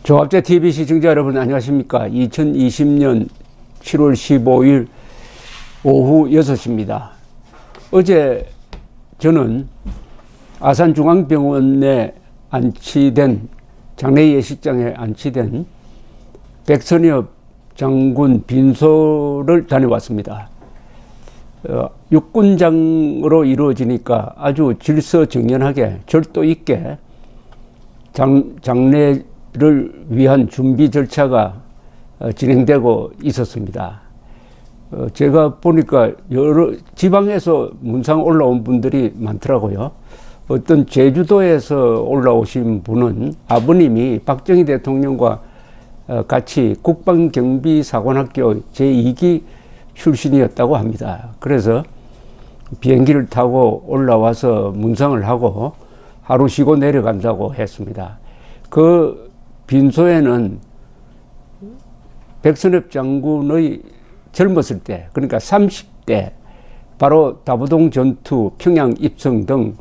조합제 TV 시청자 여러분 안녕하십니까. 2020년 7월 15일 오후 6시입니다. 어제 저는 아산중앙병원에 안치된 장례 예식장에 안치된 백선엽 장군 빈소를 다녀왔습니다. 육군장으로 이루어지니까 아주 질서정연하게 절도 있게 장례를 위한 준비 절차가 진행되고 있었습니다. 제가 보니까 여러 지방에서 문상 올라온 분들이 많더라고요. 어떤 제주도에서 올라오신 분은 아버님이 박정희 대통령과 같이 국방경비사관학교 제2기 출신이었다고 합니다. 그래서 비행기를 타고 올라와서 문상을 하고 하루 쉬고 내려간다고 했습니다. 그 빈소에는 백선엽 장군의 젊었을 때, 그러니까 30대, 바로 다부동 전투, 평양 입성 등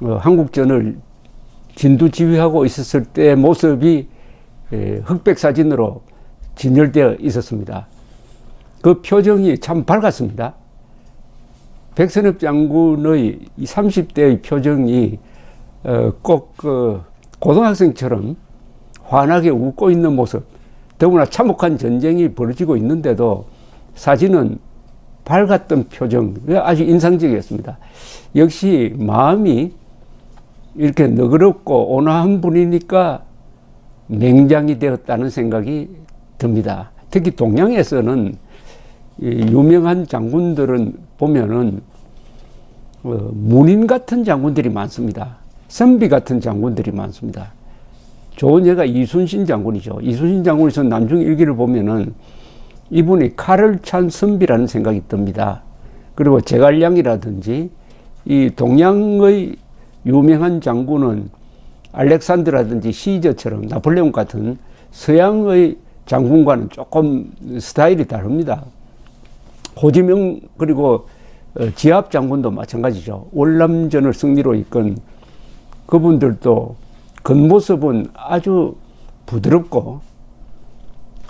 한국전을 진두지휘하고 있었을 때의 모습이 흑백 사진으로 진열되어 있었습니다. 그 표정이 참 밝았습니다. 백선엽 장군의 30대의 표정이 꼭 고등학생처럼 환하게 웃고 있는 모습, 더구나 참혹한 전쟁이 벌어지고 있는데도 사진은 밝았던 표정, 아주 인상적이었습니다. 역시 마음이 이렇게 너그럽고 온화한 분이니까 맹장이 되었다는 생각이 듭니다. 특히 동양에서는 유명한 장군들은 보면은 문인 같은 장군들이 많습니다. 선비 같은 장군들이 많습니다. 좋은 예가 이순신 장군이죠. 이순신 장군에서 남중 일기를 보면은 이분이 칼을 찬 선비라는 생각이 듭니다. 그리고 제갈량이라든지 이 동양의 유명한 장군은 알렉산드라든지 시저처럼 나폴레옹 같은 서양의 장군과는 조금 스타일이 다릅니다. 호지명 그리고 지압 장군도 마찬가지죠. 월남전을 승리로 이끈 그분들도 겉모습은 아주 부드럽고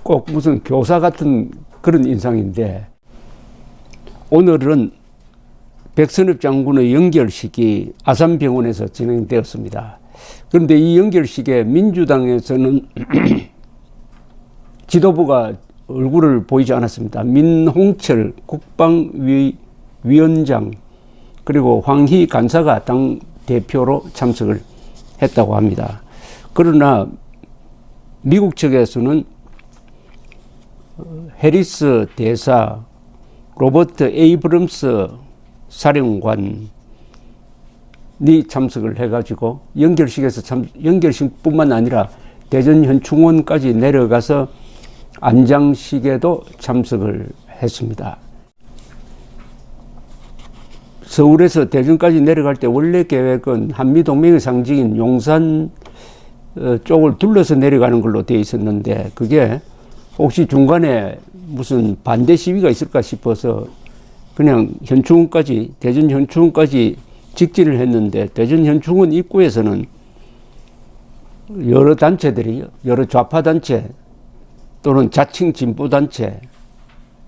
꼭 무슨 교사 같은 그런 인상인데, 오늘은 백선엽 장군의 연결식이 아산병원에서 진행되었습니다. 그런데 이 연결식에 민주당에서는 지도부가 얼굴을 보이지 않았습니다. 민홍철 국방위원장 그리고 황희 간사가 당 대표로 참석을 했다고 합니다. 그러나 미국 측에서는 해리스 대사, 로버트 에이브럼스 사령관이 참석을 해가지고 연결식뿐만 아니라 대전현충원까지 내려가서 안장식에도 참석을 했습니다. 서울에서 대전까지 내려갈 때 원래 계획은 한미동맹의 상징인 용산 쪽을 둘러서 내려가는 걸로 되어 있었는데, 그게 혹시 중간에 무슨 반대 시위가 있을까 싶어서 그냥 현충원까지, 대전 현충원까지 직진을 했는데, 대전 현충원 입구에서는 여러 단체들이, 여러 좌파 단체 또는 자칭 진보 단체,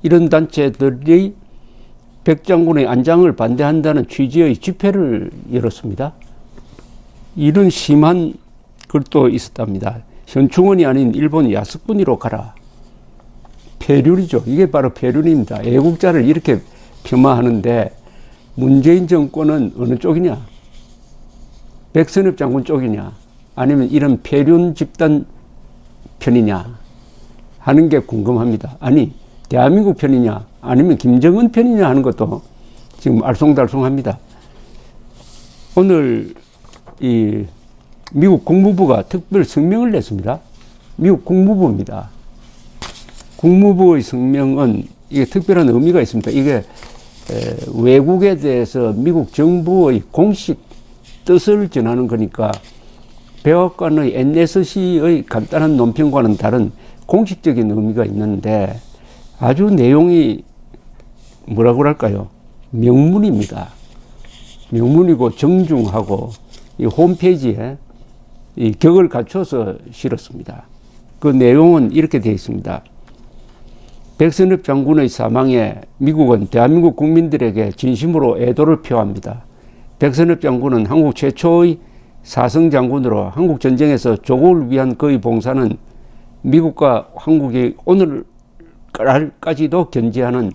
이런 단체들이 백 장군의 안장을 반대한다는 취지의 집회를 열었습니다. 이런 심한 글도 있었답니다. 현충원이 아닌 일본 야스쿠니로 가라. 폐륜이죠. 이게 바로 폐륜입니다. 애국자를 이렇게 폄하하는데 문재인 정권은 어느 쪽이냐? 백선엽 장군 쪽이냐? 아니면 이런 폐륜 집단 편이냐? 하는 게 궁금합니다. 아니, 대한민국 편이냐? 아니면 김정은 편이냐 하는 것도 지금 알쏭달쏭합니다. 오늘 이 미국 국무부가 특별 성명을 냈습니다. 미국 국무부입니다. 국무부의 성명은 이게 특별한 의미가 있습니다. 이게 외국에 대해서 미국 정부의 공식 뜻을 전하는 거니까 백악관의 NSC의 간단한 논평과는 다른 공식적인 의미가 있는데, 아주 내용이 뭐라고 할까요? 명문입니다. 명문이고 정중하고 이 홈페이지에 이 격을 갖춰서 실었습니다. 그 내용은 이렇게 되어 있습니다. 백선엽 장군의 사망에 미국은 대한민국 국민들에게 진심으로 애도를 표합니다. 백선엽 장군은 한국 최초의 사성 장군으로 한국 전쟁에서 조국을 위한 그의 봉사는 미국과 한국이 오늘까지도 견지하는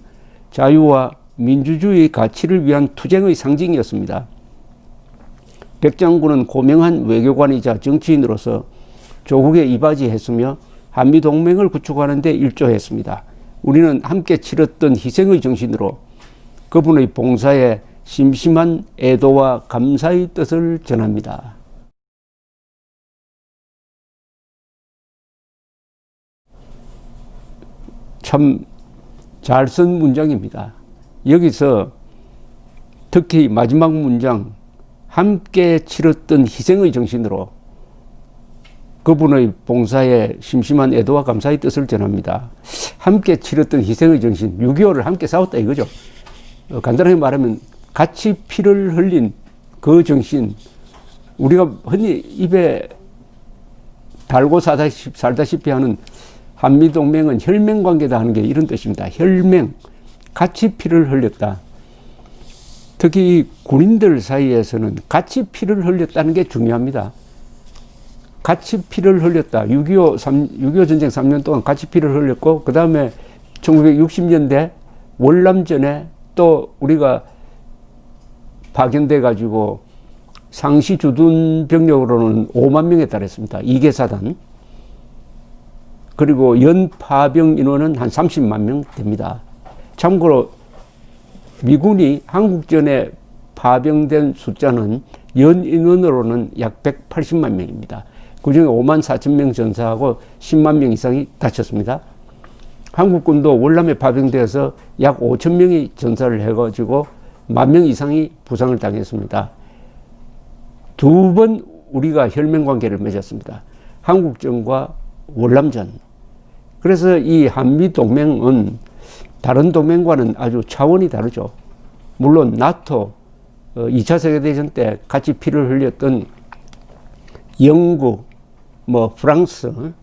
자유와 민주주의 가치를 위한 투쟁의 상징이었습니다. 백 장군은 고명한 외교관이자 정치인으로서 조국에 이바지했으며 한미동맹을 구축하는 데 일조했습니다. 우리는 함께 치렀던 희생의 정신으로 그분의 봉사에 심심한 애도와 감사의 뜻을 전합니다. 참 잘 쓴 문장입니다. 여기서 특히 마지막 문장, 함께 치렀던 희생의 정신으로 그분의 봉사에 심심한 애도와 감사의 뜻을 전합니다. 함께 치렀던 희생의 정신, 6.25를 함께 싸웠다 이거죠. 간단하게 말하면 같이 피를 흘린 그 정신, 우리가 흔히 입에 달고 살다시피 하는 한미동맹은 혈맹관계다 하는 게 이런 뜻입니다. 혈맹, 같이 피를 흘렸다. 특히 군인들 사이에서는 같이 피를 흘렸다는 게 중요합니다. 같이 피를 흘렸다. 6.25 전쟁 3년 동안 같이 피를 흘렸고, 그 다음에 1960년대 월남전에 또 우리가 파견돼 가지고 상시 주둔 병력으로는 5만 명에 달했습니다. 2개 사단. 그리고 연 파병 인원은 한 30만 명 됩니다. 참고로 미군이 한국전에 파병된 숫자는 연 인원으로는 약 180만 명입니다. 그중에 5만 4천 명 전사하고 10만 명 이상이 다쳤습니다. 한국군도 월남에 파병되어서 약 5천 명이 전사를 해가지고 1만 명 이상이 부상을 당했습니다. 2번 우리가 혈맹관계를 맺었습니다. 한국전과 월남전. 그래서 이 한미동맹은 다른 동맹과는 아주 차원이 다르죠. 물론 나토 2차 세계대전 때 같이 피를 흘렸던 영국, 프랑스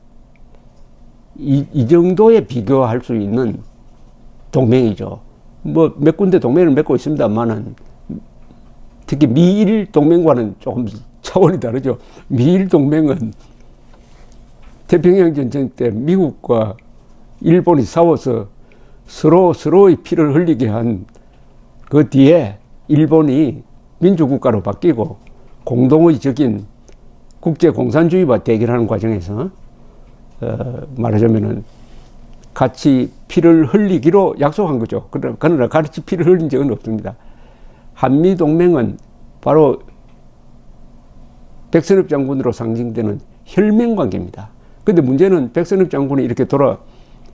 이 정도에 비교할 수 있는 동맹이죠. 몇 군데 동맹을 맺고 있습니다만은 특히 미일 동맹과는 조금 차원이 다르죠. 미일 동맹은 태평양 전쟁 때 미국과 일본이 싸워서 서로의 피를 흘리게 한 그 뒤에 일본이 민주국가로 바뀌고 공동의적인 국제공산주의와 대결하는 과정에서 말하자면은 같이 피를 흘리기로 약속한 거죠. 그러나 같이 피를 흘린 적은 없습니다. 한미동맹은 바로 백선엽 장군으로 상징되는 혈맹관계입니다. 근데 문제는 백선엽 장군이 이렇게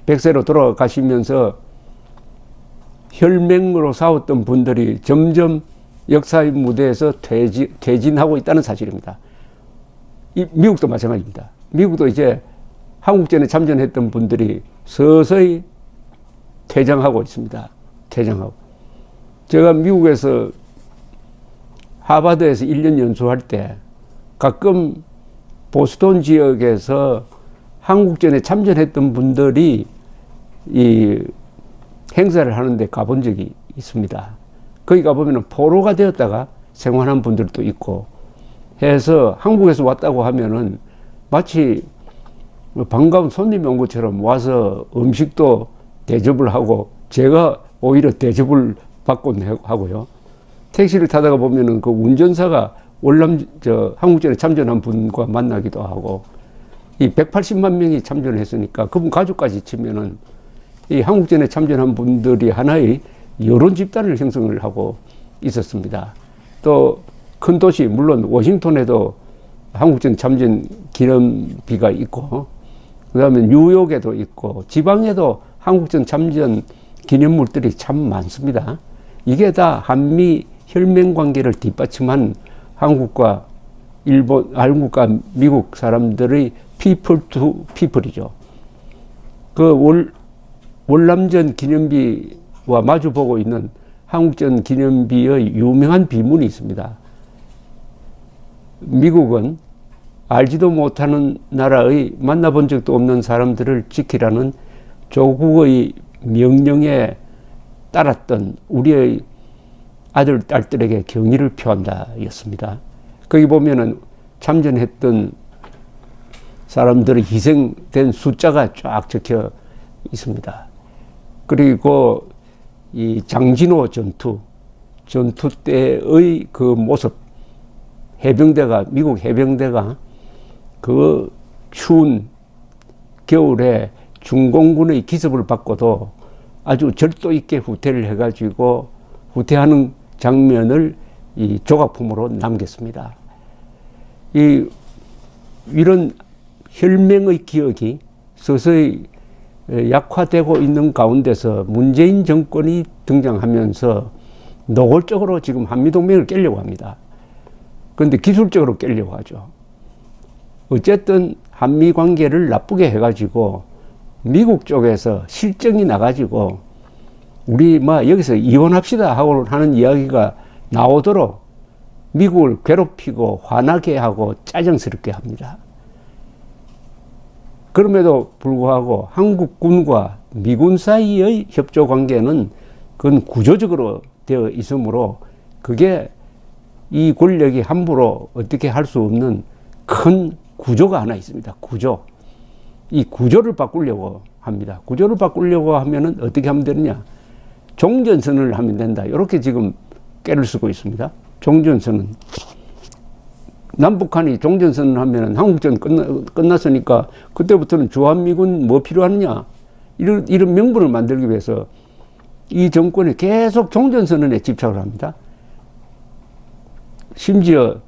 백세로 돌아가시면서 혈맹으로 싸웠던 분들이 점점 역사의 무대에서 퇴진하고 있다는 사실입니다. 미국도 마찬가지입니다. 미국도 이제 한국전에 참전했던 분들이 서서히 퇴장하고 있습니다. 퇴장하고. 제가 미국에서 하버드에서 1년 연수할 때 가끔 보스턴 지역에서 한국전에 참전했던 분들이 이 행사를 하는데 가본 적이 있습니다. 거기 가보면 포로가 되었다가 생활한 분들도 있고 해서 한국에서 왔다고 하면은 마치 반가운 손님이 온 것처럼 와서 음식도 대접을 하고 제가 오히려 대접을 받곤 하고요. 택시를 타다가 보면은 그 운전사가 한국전에 참전한 분과 만나기도 하고 이 180만 명이 참전을 했으니까 그분 가족까지 치면은 이 한국전에 참전한 분들이 하나의 여론 집단을 형성을 하고 있었습니다. 또 큰 도시, 물론 워싱턴에도 한국전 참전 기념비가 있고, 그 다음에 뉴욕에도 있고, 지방에도 한국전 참전 기념물들이 참 많습니다. 이게 다 한미 혈맹 관계를 뒷받침한 한국과 미국 사람들의 people to people이죠. 그 월남전 기념비와 마주보고 있는 한국전 기념비의 유명한 비문이 있습니다. 미국은 알지도 못하는 나라의 만나본 적도 없는 사람들을 지키라는 조국의 명령에 따랐던 우리의 아들, 딸들에게 경의를 표한다 였습니다. 거기 보면은 참전했던 사람들의 희생된 숫자가 쫙 적혀 있습니다. 그리고 이 장진호 전투 때의 그 모습, 미국 해병대가 그 추운 겨울에 중공군의 기습을 받고도 아주 절도 있게 후퇴를 해가지고 후퇴하는 장면을 이 조각품으로 남겼습니다. 이런 혈맹의 기억이 서서히 약화되고 있는 가운데서 문재인 정권이 등장하면서 노골적으로 지금 한미동맹을 깨려고 합니다. 그런데 기술적으로 깨려고 하죠. 어쨌든 한미 관계를 나쁘게 해가지고 미국 쪽에서 실정이 나가지고 우리 여기서 이혼합시다 하고 하는 이야기가 나오도록 미국을 괴롭히고 화나게 하고 짜증스럽게 합니다. 그럼에도 불구하고 한국군과 미군 사이의 협조 관계는 그건 구조적으로 되어 있으므로 그게 이 권력이 함부로 어떻게 할 수 없는 큰 구조가 하나 있습니다. 이 구조를 바꾸려고 합니다. 구조를 바꾸려고 하면은 어떻게 하면 되느냐? 종전선언을 하면 된다. 이렇게 지금 깨를 쓰고 있습니다. 종전선언. 남북한이 종전선언을 하면은 한국전 끝났으니까 그때부터는 주한미군 뭐 필요하느냐? 이런 명분을 만들기 위해서 이 정권이 계속 종전선언에 집착을 합니다. 심지어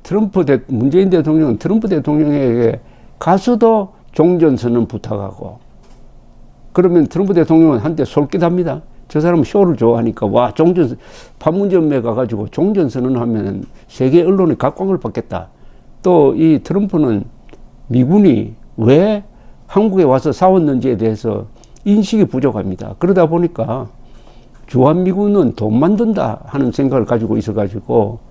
문재인 대통령은 트럼프 대통령에게 가서도 종전선언 부탁하고, 그러면 트럼프 대통령은 한때 솔깃합니다. 저 사람은 쇼를 좋아하니까, 판문점에 가가지고 종전선언 하면 세계 언론이 각광을 받겠다. 또 이 트럼프는 미군이 왜 한국에 와서 싸웠는지에 대해서 인식이 부족합니다. 그러다 보니까 주한미군은 돈만 든다 하는 생각을 가지고 있어가지고,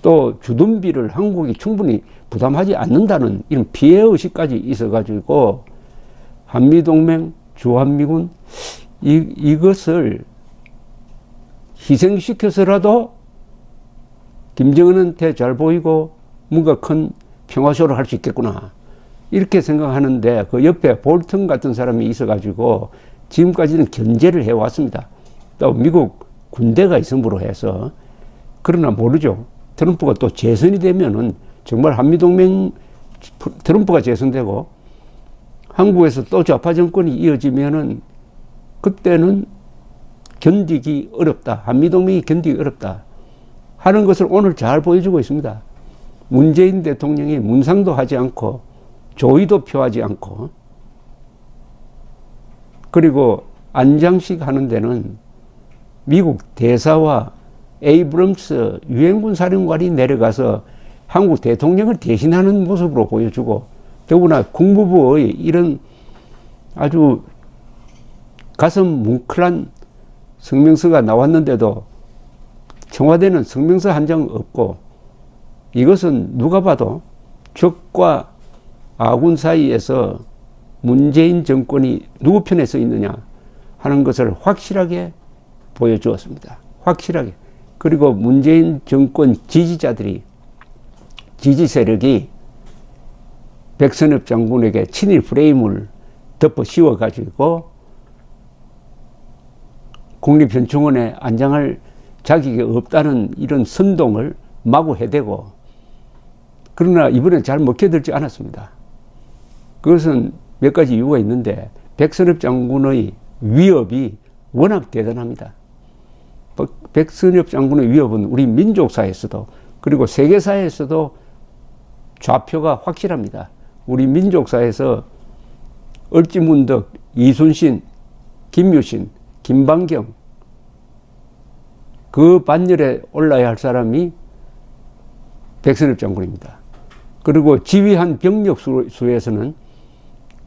또 주둔비를 한국이 충분히 부담하지 않는다는 이런 피해의식까지 있어가지고 한미동맹, 주한미군 이것을 희생시켜서라도 김정은한테 잘 보이고 뭔가 큰 평화쇼를 할 수 있겠구나 이렇게 생각하는데, 그 옆에 볼턴 같은 사람이 있어가지고 지금까지는 견제를 해왔습니다. 또 미국 군대가 있음으로 해서. 그러나 모르죠. 트럼프가 또 재선이 되면은 정말 한미동맹, 트럼프가 재선되고 한국에서 또 좌파 정권이 이어지면은 그때는 견디기 어렵다. 한미동맹이 견디기 어렵다 하는 것을 오늘 잘 보여주고 있습니다. 문재인 대통령이 문상도 하지 않고 조의도 표하지 않고, 그리고 안장식 하는 데는 미국 대사와 에이브럼스 유엔군 사령관이 내려가서 한국 대통령을 대신하는 모습으로 보여주고, 더구나 국무부의 이런 아주 가슴 뭉클한 성명서가 나왔는데도 청와대는 성명서 한 장 없고, 이것은 누가 봐도 적과 아군 사이에서 문재인 정권이 누구 편에 서 있느냐 하는 것을 확실하게 보여주었습니다. 확실하게. 그리고 문재인 정권 지지 세력이 백선엽 장군에게 친일 프레임을 덮어 씌워가지고 국립현충원에 안장할 자격이 없다는 이런 선동을 마구 해대고, 그러나 이번에 잘 먹혀들지 않았습니다. 그것은 몇 가지 이유가 있는데, 백선엽 장군의 위협이 워낙 대단합니다. 백선엽 장군의 위협은 우리 민족사에서도 그리고 세계사에서도 좌표가 확실합니다. 우리 민족사에서 얼찌문덕, 이순신, 김유신, 김반경, 그 반열에 올라야 할 사람이 백선엽 장군입니다. 그리고 지휘한 병력 수에서는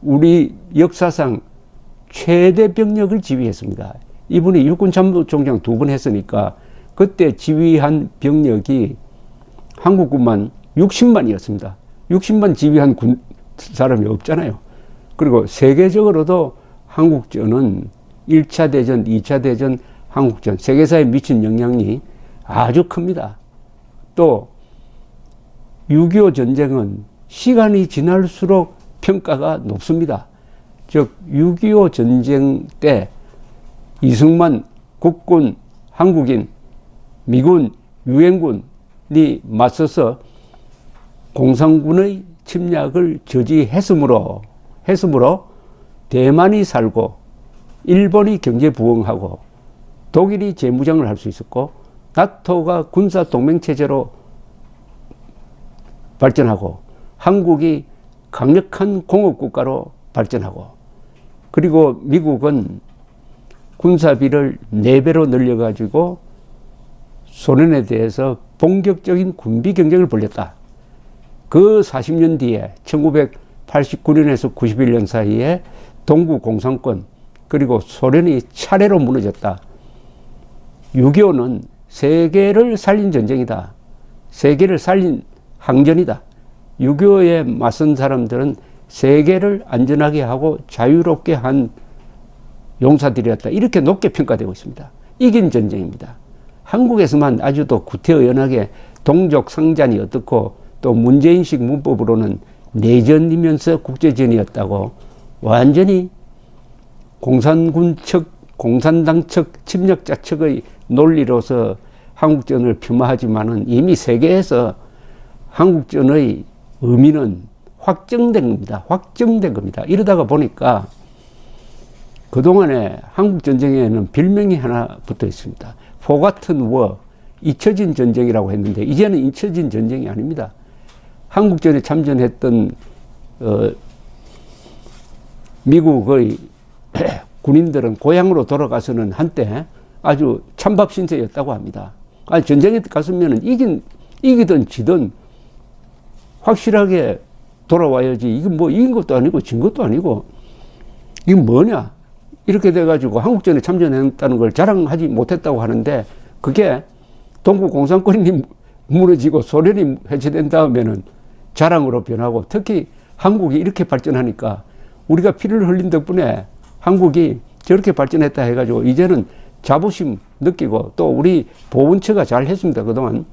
우리 역사상 최대 병력을 지휘했습니다. 이분이 일군 참모총장 2번 했으니까 그때 지휘한 병력이 한국군만 60만이었습니다. 60만 지휘한 사람이 없잖아요. 그리고 세계적으로도 한국전은 1차 대전, 2차 대전, 한국전, 세계사에 미친 영향이 아주 큽니다. 또 6.25 전쟁은 시간이 지날수록 평가가 높습니다. 즉 6.25 전쟁 때 이승만 국군, 한국인, 미군, 유엔군이 맞서서 공산군의 침략을 저지했으므로 대만이 살고 일본이 경제 부흥하고 독일이 재무장을 할 수 있었고 나토가 군사 동맹 체제로 발전하고 한국이 강력한 공업국가로 발전하고 그리고 미국은 군사비를 4배로 늘려가지고 소련에 대해서 본격적인 군비 경쟁을 벌였다. 그 40년 뒤에 1989년에서 91년 사이에 동구 공산권 그리고 소련이 차례로 무너졌다. 6.25는 세계를 살린 전쟁이다. 세계를 살린 항전이다. 6.25에 맞선 사람들은 세계를 안전하게 하고 자유롭게 한 용사들이었다. 이렇게 높게 평가되고 있습니다. 이긴 전쟁입니다. 한국에서만 아주 더 구태의연하게 동족 상잔이 어떻고 또 문재인식 문법으로는 내전이면서 국제전이었다고 완전히 공산군 측, 공산당 측, 침략자 측의 논리로서 한국전을 폄하하지만은 이미 세계에서 한국전의 의미는 확정된 겁니다. 확정된 겁니다. 이러다가 보니까 그동안에 한국전쟁에는 별명이 하나 붙어 있습니다. Forgotten War, 잊혀진 전쟁이라고 했는데 이제는 잊혀진 전쟁이 아닙니다. 한국전에 참전했던 미국의 군인들은 고향으로 돌아가서는 한때 아주 찬밥 신세였다고 합니다. 아니, 전쟁에 갔으면 이기든 지든 확실하게 돌아와야지. 이건 뭐 이긴 것도 아니고 진 것도 아니고 이건 뭐냐 이렇게 돼가지고 한국전에 참전했다는 걸 자랑하지 못했다고 하는데 그게 동구 공산권이 무너지고 소련이 해체된 다음에는 자랑으로 변하고 특히 한국이 이렇게 발전하니까 우리가 피를 흘린 덕분에 한국이 저렇게 발전했다 해가지고 이제는 자부심 느끼고 또 우리 보훈처가 잘 했습니다. 그동안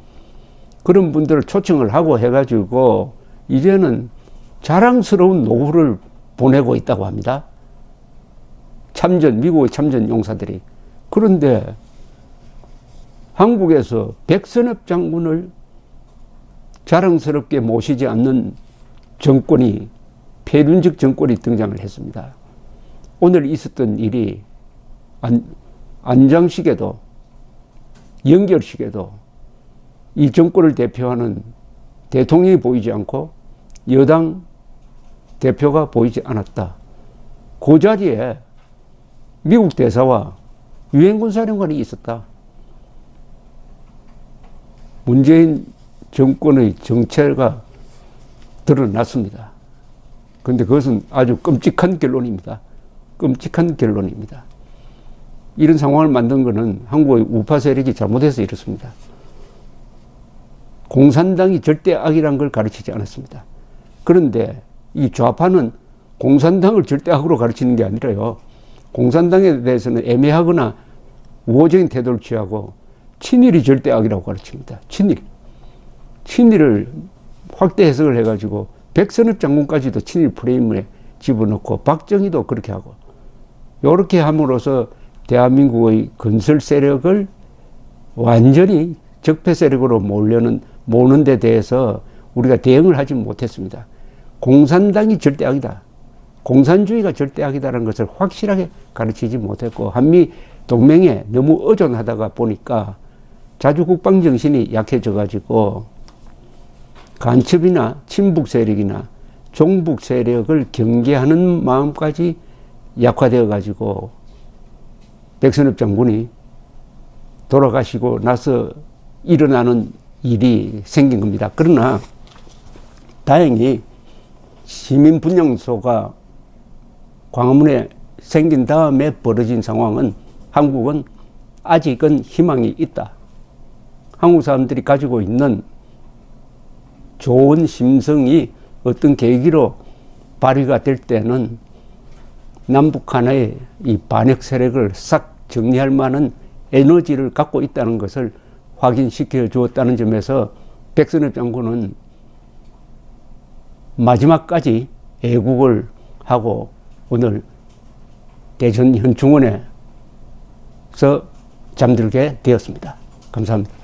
그런 분들을 초청을 하고 해가지고 이제는 자랑스러운 노후를 보내고 있다고 합니다. 미국의 참전 용사들이. 그런데 한국에서 백선엽 장군을 자랑스럽게 모시지 않는 정권이 패륜적 정권이 등장을 했습니다. 오늘 있었던 일이 안장식에도 연결식에도 이 정권을 대표하는 대통령이 보이지 않고 여당 대표가 보이지 않았다. 그 자리에 미국 대사와 유엔군 사령관이 있었다. 문재인 정권의 정체가 드러났습니다. 그런데 그것은 아주 끔찍한 결론입니다. 끔찍한 결론입니다. 이런 상황을 만든 것은 한국의 우파 세력이 잘못해서 이렇습니다. 공산당이 절대 악이라는 걸 가르치지 않았습니다. 그런데 이 좌파는 공산당을 절대 악으로 가르치는 게 아니라요. 공산당에 대해서는 애매하거나 우호적인 태도를 취하고 친일이 절대 악이라고 가르칩니다. 친일을 확대 해석을 해가지고 백선엽 장군까지도 친일 프레임에 집어넣고 박정희도 그렇게 하고 이렇게 함으로써 대한민국의 건설 세력을 완전히 적폐 세력으로 모는 데 대해서 우리가 대응을 하지 못했습니다. 공산당이 절대 악이다. 공산주의가 절대 악이다라는 것을 확실하게 가르치지 못했고 한미 동맹에 너무 의존하다가 보니까 자주국방 정신이 약해져 가지고 간첩이나 친북 세력이나 종북 세력을 경계하는 마음까지 약화되어 가지고 백선엽 장군이 돌아가시고 나서 일어나는 일이 생긴 겁니다. 그러나 다행히 시민분향소가 광화문에 생긴 다음에 벌어진 상황은 한국은 아직은 희망이 있다. 한국 사람들이 가지고 있는 좋은 심성이 어떤 계기로 발휘가 될 때는 남북 한의 이 반역 세력을 싹 정리할 만한 에너지를 갖고 있다는 것을 확인시켜 주었다는 점에서 백선엽 장군은 마지막까지 애국을 하고 오늘 대전 현충원에서 잠들게 되었습니다. 감사합니다.